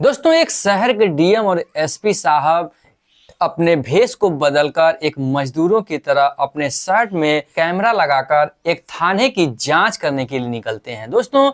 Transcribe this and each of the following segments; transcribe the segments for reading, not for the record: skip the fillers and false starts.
दोस्तों, एक शहर के डीएम और एसपी साहब अपने भेष को बदलकर एक मजदूरों की तरह अपने शर्ट में कैमरा लगाकर एक थाने की जांच करने के लिए निकलते हैं। दोस्तों,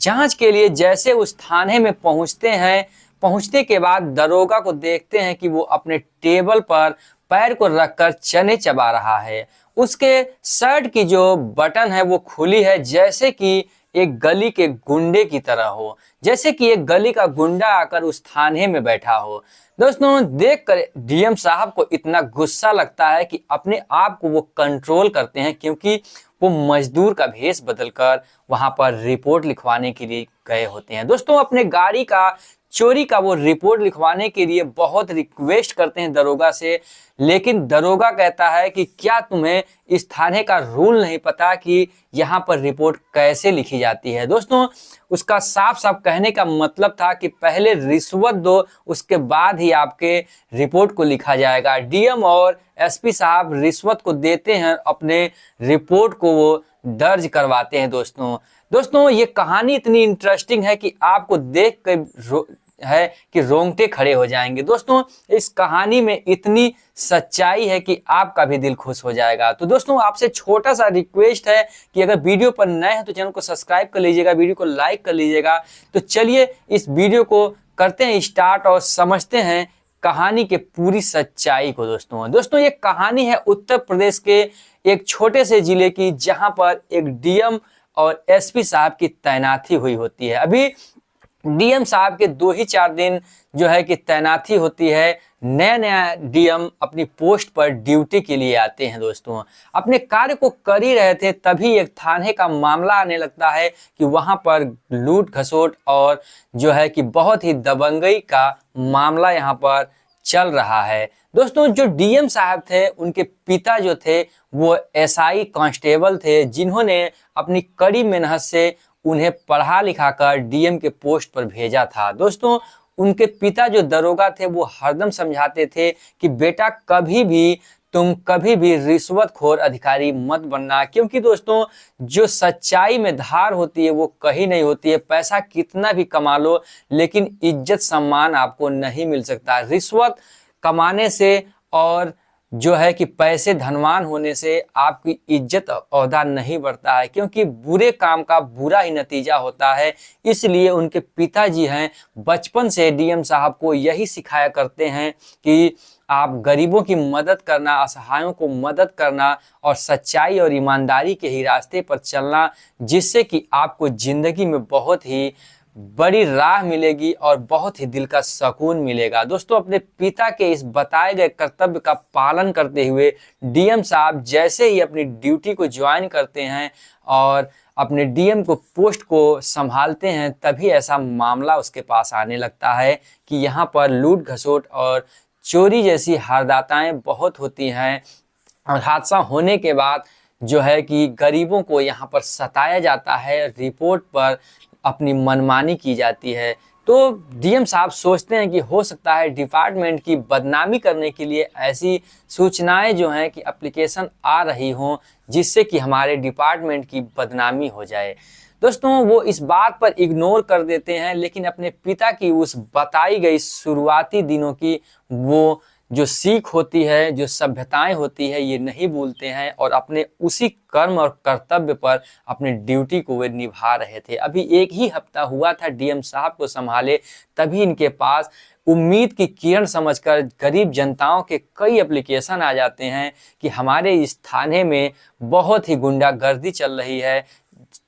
जांच के लिए जैसे उस थाने में पहुंचते हैं, पहुंचने के बाद दरोगा को देखते हैं कि वो अपने टेबल पर पैर को रखकर चने चबा रहा है। उसके शर्ट की जो बटन है वो खुली है, जैसे कि एक गली के गुंडे की तरह हो, जैसे कि एक गली का गुंडा आकर उस थाने में बैठा हो। दोस्तों, देखकर डीएम साहब को इतना गुस्सा लगता है कि अपने आप को वो कंट्रोल करते हैं, क्योंकि वो मजदूर का भेष बदलकर वहां पर रिपोर्ट लिखवाने के लिए गए होते हैं। दोस्तों, अपने गाड़ी का चोरी का वो रिपोर्ट लिखवाने के लिए बहुत रिक्वेस्ट करते हैं दरोगा से, लेकिन दरोगा कहता है कि क्या तुम्हें इस थाने का रूल नहीं पता कि यहाँ पर रिपोर्ट कैसे लिखी जाती है। दोस्तों, उसका साफ साफ कहने का मतलब था कि पहले रिश्वत दो, उसके बाद ही आपके रिपोर्ट को लिखा जाएगा। डीएम और एसपी साहब रिश्वत को देते हैं, अपने रिपोर्ट को वो दर्ज करवाते हैं। दोस्तों, ये कहानी इतनी इंटरेस्टिंग है कि आपको देख कर है कि रोंगटे खड़े हो जाएंगे। दोस्तों, इस कहानी में इतनी सच्चाई है कि आपका भी दिल खुश हो जाएगा। तो दोस्तों, आपसे छोटा सा रिक्वेस्ट है कि अगर वीडियो पर नए हैं तो चैनल को सब्सक्राइब कर लीजिएगा, वीडियो को लाइक कर लीजिएगा। तो चलिए इस वीडियो को करते हैं स्टार्ट और समझते हैं कहानी के पूरी सच्चाई को। दोस्तों, ये कहानी है उत्तर प्रदेश के एक छोटे से जिले की, जहां पर एक डीएम और एसपी साहब की तैनाती हुई होती है। अभी डीएम साहब के 2 ही 4 दिन जो है कि तैनाती होती है। नया नया डीएम अपनी पोस्ट पर ड्यूटी के लिए आते हैं। दोस्तों, अपने कार्य को कर ही रहे थे, तभी एक थाने का मामला आने लगता है कि वहां पर लूट खसोट और जो है कि बहुत ही दबंगई का मामला यहां पर चल रहा है। दोस्तों, जो डीएम साहब थे, उनके पिता जो थे वो एसआई कांस्टेबल थे, जिन्होंने अपनी कड़ी मेहनत से उन्हें पढ़ा लिखा कर डीएम के पोस्ट पर भेजा था। दोस्तों, उनके पिता जो दरोगा थे वो हरदम समझाते थे कि बेटा तुम कभी भी रिश्वतखोर अधिकारी मत बनना, क्योंकि दोस्तों जो सच्चाई में धार होती है वो कहीं नहीं होती है। पैसा कितना भी कमा लो, लेकिन इज्जत सम्मान आपको नहीं मिल सकता। रिश्वत कमाने से और जो है कि पैसे धनवान होने से आपकी इज्जत ओहदा नहीं बढ़ता है, क्योंकि बुरे काम का बुरा ही नतीजा होता है। इसलिए उनके पिताजी हैं, बचपन से डीएम साहब को यही सिखाया करते हैं कि आप गरीबों की मदद करना, असहायों को मदद करना और सच्चाई और ईमानदारी के ही रास्ते पर चलना, जिससे कि आपको जिंदगी में बहुत ही बड़ी राह मिलेगी और बहुत ही दिल का सुकून मिलेगा। दोस्तों, अपने पिता के इस बताए गए कर्तव्य का पालन करते हुए डीएम साहब जैसे ही अपनी ड्यूटी को ज्वाइन करते हैं और अपने डीएम को पोस्ट को संभालते हैं, तभी ऐसा मामला उसके पास आने लगता है कि यहाँ पर लूट घसोट और चोरी जैसी वारदातें बहुत होती हैं। और हादसा होने के बाद जो है कि गरीबों को यहाँ पर सताया जाता है, रिपोर्ट पर अपनी मनमानी की जाती है। तो डीएम साहब सोचते हैं कि हो सकता है डिपार्टमेंट की बदनामी करने के लिए ऐसी सूचनाएं जो हैं कि एप्लीकेशन आ रही हों, जिससे कि हमारे डिपार्टमेंट की बदनामी हो जाए। दोस्तों, वो इस बात पर इग्नोर कर देते हैं, लेकिन अपने पिता की उस बताई गई शुरुआती दिनों की वो जो सीख होती है, जो सभ्यताएं होती है, ये नहीं भूलते हैं और अपने उसी कर्म और कर्तव्य पर अपनी ड्यूटी को वे निभा रहे थे। अभी 1 ही हफ्ता हुआ था डीएम साहब को संभाले, तभी इनके पास उम्मीद की किरण समझकर गरीब जनताओं के कई एप्लीकेशन आ जाते हैं कि हमारे इस थाने में बहुत ही गुंडागर्दी चल रही है,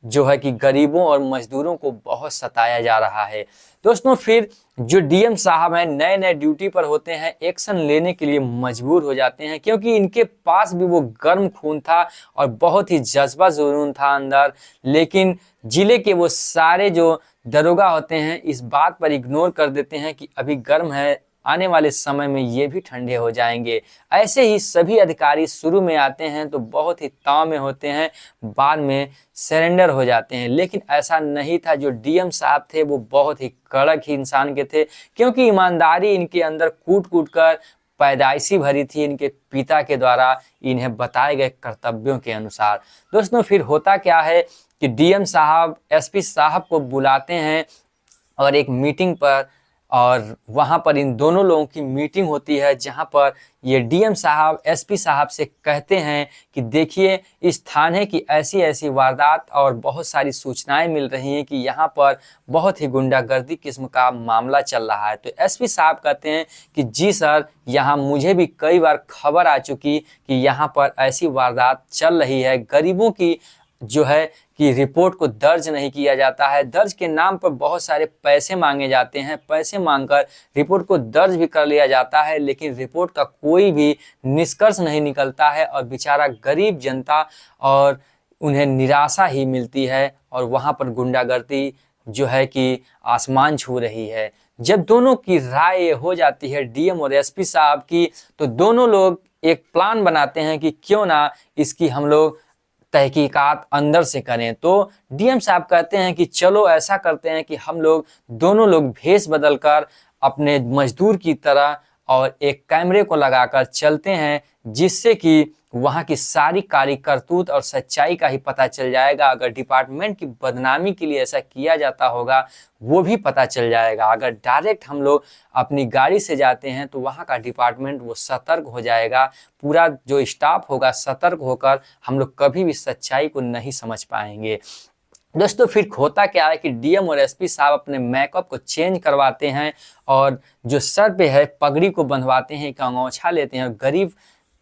जो है कि गरीबों और मजदूरों को बहुत सताया जा रहा है। दोस्तों, फिर जो डीएम साहब हैं, नए नए ड्यूटी पर होते हैं, एक्शन लेने के लिए मजबूर हो जाते हैं, क्योंकि इनके पास भी वो गर्म खून था और बहुत ही जज्बा जुनून था अंदर। लेकिन जिले के वो सारे जो दरोगा होते हैं इस बात पर इग्नोर कर देते हैं कि अभी गर्म है, आने वाले समय में ये भी ठंडे हो जाएंगे। ऐसे ही सभी अधिकारी शुरू में आते हैं तो बहुत ही ताव में होते हैं, बाद में सरेंडर हो जाते हैं। लेकिन ऐसा नहीं था। जो डीएम साहब थे वो बहुत ही कड़क ही इंसान के थे, क्योंकि ईमानदारी इनके अंदर कूट कूट कर पैदाइशी भरी थी इनके पिता के द्वारा इन्हें बताए गए कर्तव्यों के अनुसार। दोस्तों, फिर होता क्या है कि डीएम साहब एसपी साहब को बुलाते हैं और एक मीटिंग पर और वहाँ पर इन दोनों लोगों की मीटिंग होती है, जहाँ पर ये डीएम साहब एसपी साहब से कहते हैं कि देखिए इस थाने की ऐसी ऐसी वारदात और बहुत सारी सूचनाएं मिल रही हैं कि यहाँ पर बहुत ही गुंडागर्दी किस्म का मामला चल रहा है। तो एसपी साहब कहते हैं कि जी सर, यहाँ मुझे भी कई बार खबर आ चुकी कि यहाँ पर ऐसी वारदात चल रही है, गरीबों की जो है कि रिपोर्ट को दर्ज नहीं किया जाता है, दर्ज के नाम पर बहुत सारे पैसे मांगे जाते हैं, पैसे मांगकर रिपोर्ट को दर्ज भी कर लिया जाता है, लेकिन रिपोर्ट का कोई भी निष्कर्ष नहीं निकलता है और बेचारा गरीब जनता और उन्हें निराशा ही मिलती है और वहाँ पर गुंडागर्दी जो है कि आसमान छू रही है। जब दोनों की राय हो जाती है डीएम और एसपी साहब की, तो दोनों लोग एक प्लान बनाते हैं कि क्यों ना इसकी हम लोग तहकीकात अंदर से करें। तो डीएम साहब कहते हैं कि चलो ऐसा करते हैं कि हम लोग दोनों लोग भेष बदलकर अपने मजदूर की तरह और एक कैमरे को लगाकर चलते हैं, जिससे कि वहाँ की सारी कारी करतूत और सच्चाई का ही पता चल जाएगा। अगर डिपार्टमेंट की बदनामी के लिए ऐसा किया जाता होगा वो भी पता चल जाएगा। अगर डायरेक्ट हम लोग अपनी गाड़ी से जाते हैं तो वहाँ का डिपार्टमेंट वो सतर्क हो जाएगा, पूरा जो स्टाफ होगा सतर्क होकर हम लोग कभी भी सच्चाई को नहीं समझ पाएंगे। दोस्तों फिर होता क्या है कि डीएम और एसपी साहब अपने मेकअप को चेंज करवाते हैं और जो सर पे है पगड़ी को बंधवाते हैं, एक अंगोछा लेते हैं और गरीब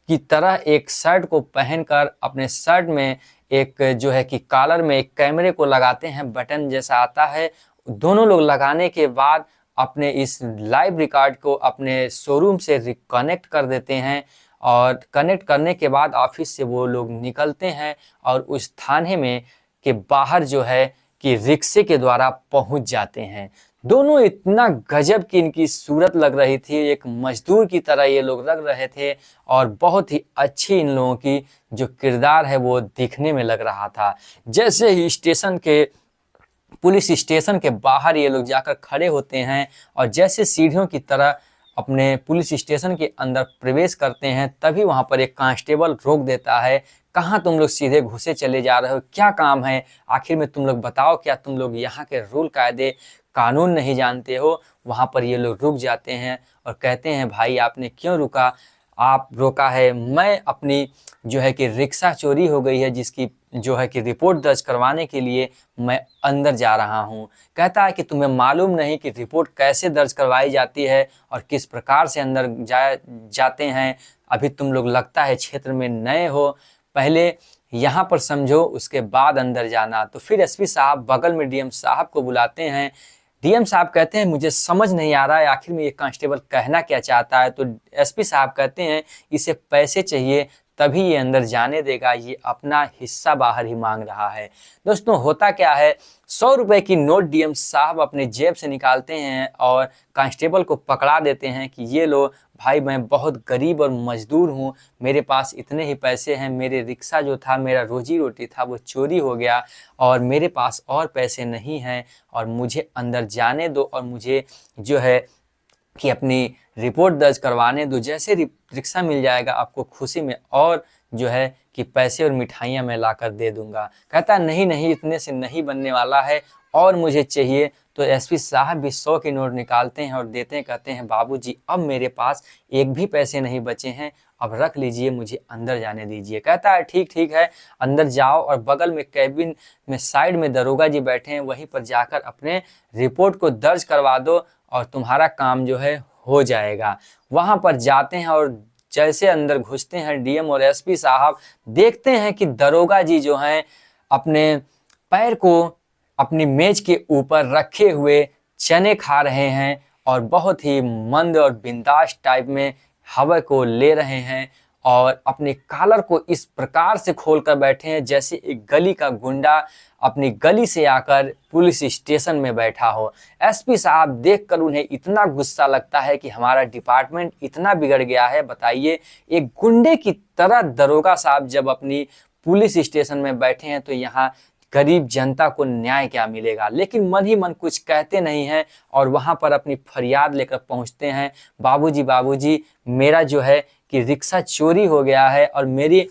की तरह एक शर्ट को पहनकर अपने शर्ट में एक जो है कि कॉलर में एक कैमरे को लगाते हैं, बटन जैसा आता है। दोनों लोग लगाने के बाद अपने इस लाइव रिकॉर्ड को अपने शोरूम से रिकनेक्ट कर देते हैं और कनेक्ट करने के बाद ऑफिस से वो लोग निकलते हैं और उस थाने में के बाहर जो है कि रिक्शे के द्वारा पहुंच जाते हैं। दोनों इतना गजब की इनकी सूरत लग रही थी, एक मजदूर की तरह ये लोग लग रहे थे और बहुत ही अच्छी इन लोगों की जो किरदार है वो दिखने में लग रहा था। जैसे ही पुलिस स्टेशन के बाहर ये लोग जाकर खड़े होते हैं और जैसे सीढ़ियों की तरह अपने पुलिस स्टेशन के अंदर प्रवेश करते हैं, तभी वहां पर एक कांस्टेबल रोक देता है। कहाँ तुम लोग सीधे घुसे चले जा रहे हो, क्या काम है आखिर में, तुम लोग बताओ, क्या तुम लोग यहाँ के रूल कायदे कानून नहीं जानते हो। वहाँ पर ये लोग रुक जाते हैं और कहते हैं भाई आपने क्यों रुका, आप रोका है, मैं अपनी जो है कि रिक्शा चोरी हो गई है जिसकी जो है कि रिपोर्ट दर्ज करवाने के लिए मैं अंदर जा रहा हूँ। कहता है कि तुम्हें मालूम नहीं कि रिपोर्ट कैसे दर्ज करवाई जाती है और किस प्रकार से अंदर जाते हैं। अभी तुम लोग लगता है क्षेत्र में नए हो, पहले यहाँ पर समझो उसके बाद अंदर जाना। तो फिर एसपी साहब बगल में डीएम साहब को बुलाते हैं। डीएम साहब कहते हैं मुझे समझ नहीं आ रहा है आखिर में ये कांस्टेबल कहना क्या चाहता है। तो एसपी साहब कहते हैं इसे पैसे चाहिए तभी ये अंदर जाने देगा, ये अपना हिस्सा बाहर ही मांग रहा है। दोस्तों होता क्या है, 100 रुपए की नोट डीएम साहब अपने जेब से निकालते हैं और कांस्टेबल को पकड़ा देते हैं कि ये लो भाई, मैं बहुत गरीब और मजदूर हूँ, मेरे पास इतने ही पैसे हैं, मेरे रिक्शा जो था, मेरा रोजी रोटी था, वो चोरी हो गया और मेरे पास और पैसे नहीं हैं और मुझे अंदर जाने दो और मुझे जो है कि अपनी रिपोर्ट दर्ज करवाने दो। जैसे रिक्शा मिल जाएगा आपको खुशी में और जो है कि पैसे और मिठाइयाँ मैं लाकर दे दूंगा। कहता नहीं नहीं, इतने से नहीं बनने वाला है और मुझे चाहिए। तो एसपी साहब भी 100 की नोट निकालते हैं और देते हैं, कहते हैं बाबूजी अब मेरे पास एक भी पैसे नहीं बचे हैं, अब रख लीजिए, मुझे अंदर जाने दीजिए। कहता है ठीक ठीक है, अंदर जाओ और बगल में कैबिन में साइड में दरोगा जी बैठे हैं, वहीं पर जाकर अपने रिपोर्ट को दर्ज करवा दो और तुम्हारा काम जो है हो जाएगा। वहां पर जाते हैं और जैसे अंदर घुसते हैं डीएम और एसपी साहब देखते हैं कि दरोगा जी जो हैं अपने पैर को अपनी मेज के ऊपर रखे हुए चने खा रहे हैं और बहुत ही मंद और बिंदास टाइप में हवा को ले रहे हैं और अपने कॉलर को इस प्रकार से खोलकर बैठे हैं जैसे एक गली का गुंडा अपनी गली से आकर पुलिस स्टेशन में बैठा हो। एसपी साहब देखकर उन्हें इतना गुस्सा लगता है कि हमारा डिपार्टमेंट इतना बिगड़ गया है। बताइए, एक गुंडे की तरह दरोगा साहब जब अपनी पुलिस स्टेशन में बैठे हैं तो यहाँ गरीब जनता को न्याय क्या मिलेगा। लेकिन मन ही मन कुछ कहते नहीं हैं और वहां पर अपनी फरियाद लेकर पहुंचते हैं, बाबूजी बाबूजी मेरा जो है कि रिक्शा चोरी हो गया है और मेरी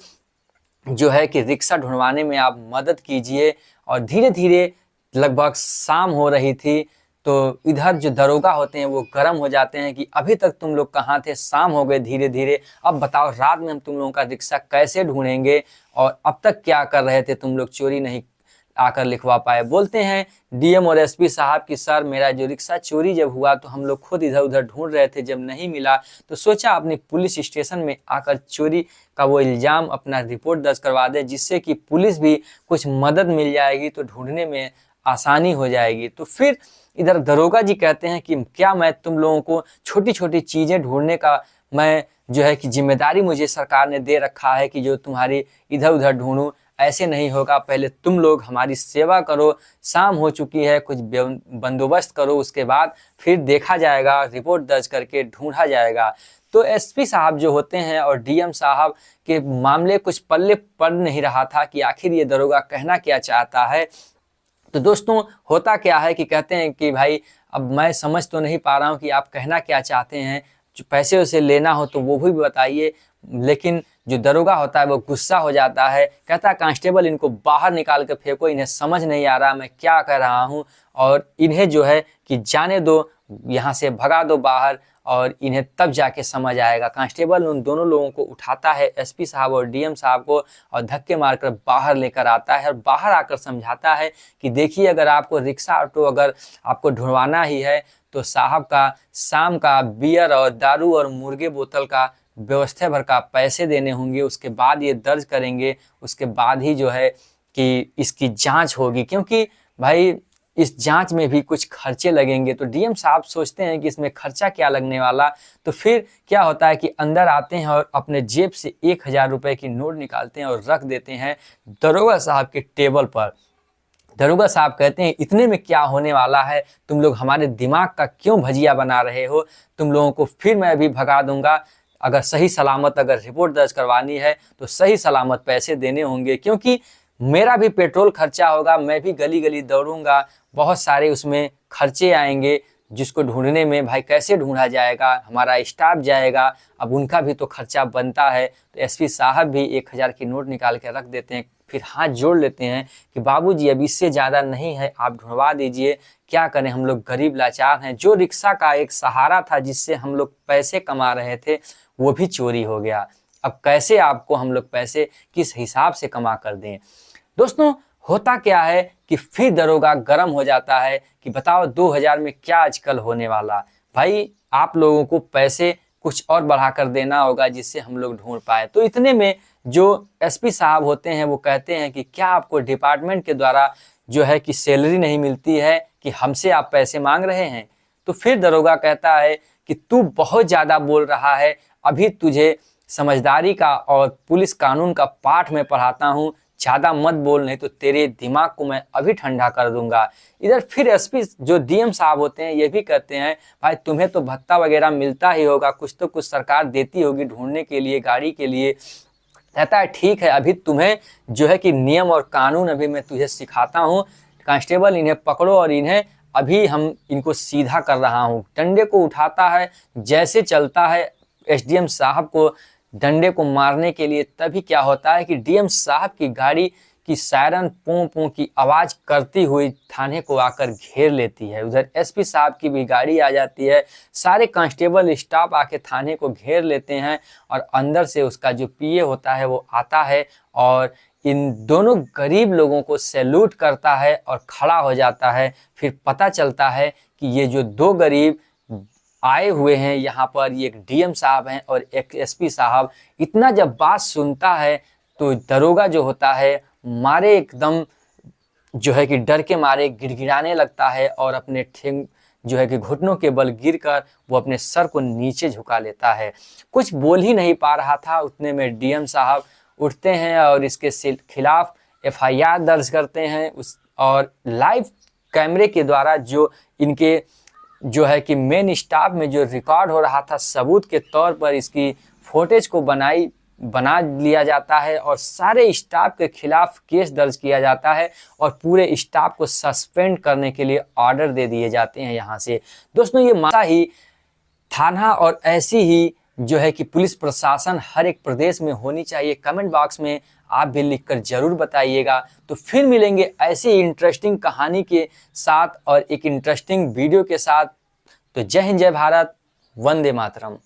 जो है कि रिक्शा ढूंढवाने में आप मदद कीजिए। और धीरे धीरे लगभग शाम हो रही थी, तो इधर जो दरोगा होते हैं वो गर्म हो जाते हैं कि अभी तक तुम लोग कहाँ थे, शाम हो गए धीरे धीरे, अब बताओ रात में हम तुम लोगों का रिक्शा कैसे ढूंढेंगे, और अब तक क्या कर रहे थे तुम लोग, चोरी नहीं आकर लिखवा पाए। बोलते हैं डीएम और एसपी साहब की सर, मेरा जो रिक्शा चोरी जब हुआ तो हम लोग खुद इधर उधर ढूंढ रहे थे, जब नहीं मिला तो सोचा अपनी पुलिस स्टेशन में आकर चोरी का वो इल्ज़ाम अपना रिपोर्ट दर्ज करवा दे, जिससे कि पुलिस भी कुछ मदद मिल जाएगी तो ढूंढने में आसानी हो जाएगी। तो फिर इधर दरोगा जी कहते हैं कि क्या मैं तुम लोगों को छोटी छोटी चीज़ें ढूंढने का मैं जो है कि जिम्मेदारी मुझे सरकार ने दे रखा है कि जो तुम्हारी इधर उधर ढूंढूं, ऐसे नहीं होगा, पहले तुम लोग हमारी सेवा करो, शाम हो चुकी है, कुछ बंदोबस्त करो, उसके बाद फिर देखा जाएगा, रिपोर्ट दर्ज करके ढूंढा जाएगा। तो एसपी साहब जो होते हैं और डीएम साहब के मामले कुछ पल्ले पड़ नहीं रहा था कि आखिर ये दरोगा कहना क्या चाहता है। तो दोस्तों होता क्या है कि कहते हैं कि भाई अब मैं समझ तो नहीं पा रहा हूँ कि आप कहना क्या चाहते हैं, जो पैसे उसे लेना हो तो वो भी बताइए। लेकिन जो दरोगा होता है वो गुस्सा हो जाता है, कहता है कांस्टेबल इनको बाहर निकाल के फेंको, इन्हें समझ नहीं आ रहा मैं क्या कर रहा हूँ, और इन्हें जो है कि जाने दो, यहाँ से भगा दो बाहर, और इन्हें तब जाके समझ आएगा। कांस्टेबल उन दोनों लोगों को उठाता है, एसपी साहब और डीएम साहब को, और धक्के मारकर बाहर लेकर आता है और बाहर आकर समझाता है कि देखिए अगर आपको रिक्शा ऑटो अगर आपको ढूंढवाना ही है तो साहब का शाम का बियर और दारू और मुर्गे बोतल का व्यवस्था भर का पैसे देने होंगे, उसके बाद ये दर्ज करेंगे, उसके बाद ही जो है कि इसकी जांच होगी, क्योंकि भाई इस जांच में भी कुछ खर्चे लगेंगे। तो डीएम साहब सोचते हैं कि इसमें खर्चा क्या लगने वाला। तो फिर क्या होता है कि अंदर आते हैं और अपने जेब से 1000 रुपये की नोट निकालते हैं और रख देते हैं दरोगा साहब के टेबल पर। दरोगा साहब कहते हैं इतने में क्या होने वाला है, तुम लोग हमारे दिमाग का क्यों भजिया बना रहे हो, तुम लोगों को फिर मैं अभी भगा दूंगा, अगर सही सलामत अगर रिपोर्ट दर्ज करवानी है तो सही सलामत पैसे देने होंगे, क्योंकि मेरा भी पेट्रोल खर्चा होगा, मैं भी गली गली दौड़ूंगा, बहुत सारे उसमें खर्चे आएंगे, जिसको ढूंढने में भाई कैसे ढूंढा जाएगा, हमारा स्टाफ जाएगा, अब उनका भी तो खर्चा बनता है। तो एसपी साहब भी 1000 की नोट निकाल के रख देते हैं, फिर हाथ जोड़ लेते हैं कि बाबूजी अब इससे ज़्यादा नहीं है, आप ढूंढवा दीजिए, क्या करें हम लोग गरीब लाचार हैं। जो रिक्शा का एक सहारा था जिससे हम लोग पैसे कमा रहे थे वो भी चोरी हो गया, अब कैसे आपको हम लोग पैसे किस हिसाब से कमा कर दें। दोस्तों होता क्या है कि फिर दरोगा गर्म हो जाता है कि बताओ 2000 में क्या आजकल होने वाला, भाई आप लोगों को पैसे कुछ और बढ़ाकर देना होगा जिससे हम लोग ढूंढ पाए। तो इतने में जो एसपी साहब होते हैं वो कहते हैं कि क्या आपको डिपार्टमेंट के द्वारा जो है कि सैलरी नहीं मिलती है कि हमसे आप पैसे मांग रहे हैं। तो फिर दरोगा कहता है कि तू बहुत ज़्यादा बोल रहा है, अभी तुझे समझदारी का और पुलिस कानून का पाठ मैं पढ़ाता हूँ, ज़्यादा मत बोल, नहीं तो तेरे दिमाग को मैं अभी ठंडा कर दूंगा। इधर फिर एसपी जो डीएम साहब होते हैं ये भी कहते हैं भाई तुम्हें तो भत्ता वगैरह मिलता ही होगा, कुछ तो कुछ सरकार देती होगी ढूंढने के लिए, गाड़ी के लिए। कहता है ठीक है, अभी तुम्हें जो है कि नियम और कानून अभी मैं तुझे सिखाता हूँ, कांस्टेबल इन्हें पकड़ो और इन्हें अभी हम इनको सीधा कर रहा हूँ। डंडे को उठाता है, जैसे चलता है एसडीएम साहब को डंडे को मारने के लिए, तभी क्या होता है कि डीएम साहब की गाड़ी की सायरन पों पों की आवाज़ करती हुई थाने को आकर घेर लेती है। उधर एसपी साहब की भी गाड़ी आ जाती है, सारे कांस्टेबल स्टाफ आके थाने को घेर लेते हैं, और अंदर से उसका जो पीए होता है वो आता है और इन दोनों गरीब लोगों को सैल्यूट करता है और खड़ा हो जाता है। फिर पता चलता है कि ये जो दो गरीब आए हुए हैं यहाँ पर, ये एक डीएम साहब हैं और एक एसपी साहब। इतना जब बात सुनता है तो दरोगा जो होता है मारे एकदम जो है कि डर के मारे गिड़गिड़ाने लगता है और अपने ठेंग जो है कि घुटनों के बल गिरकर वो अपने सर को नीचे झुका लेता है। कुछ बोल ही नहीं पा रहा था, उतने में डीएम साहब उठते हैं और इसके खिलाफ एफआईआर दर्ज करते हैं और लाइव कैमरे के द्वारा जो इनके जो है कि मेन स्टाफ में जो रिकॉर्ड हो रहा था सबूत के तौर पर इसकी फुटेज को बना लिया जाता है और सारे स्टाफ के खिलाफ केस दर्ज किया जाता है और पूरे स्टाफ को सस्पेंड करने के लिए ऑर्डर दे दिए जाते हैं यहाँ से। दोस्तों ये मासा ही थाना और ऐसी ही जो है कि पुलिस प्रशासन हर एक प्रदेश में होनी चाहिए, कमेंट बॉक्स में आप भी लिखकर जरूर बताइएगा। तो फिर मिलेंगे ऐसी इंटरेस्टिंग कहानी के साथ और एक इंटरेस्टिंग वीडियो के साथ। तो जय हिंद, जय भारत, वंदे मातरम।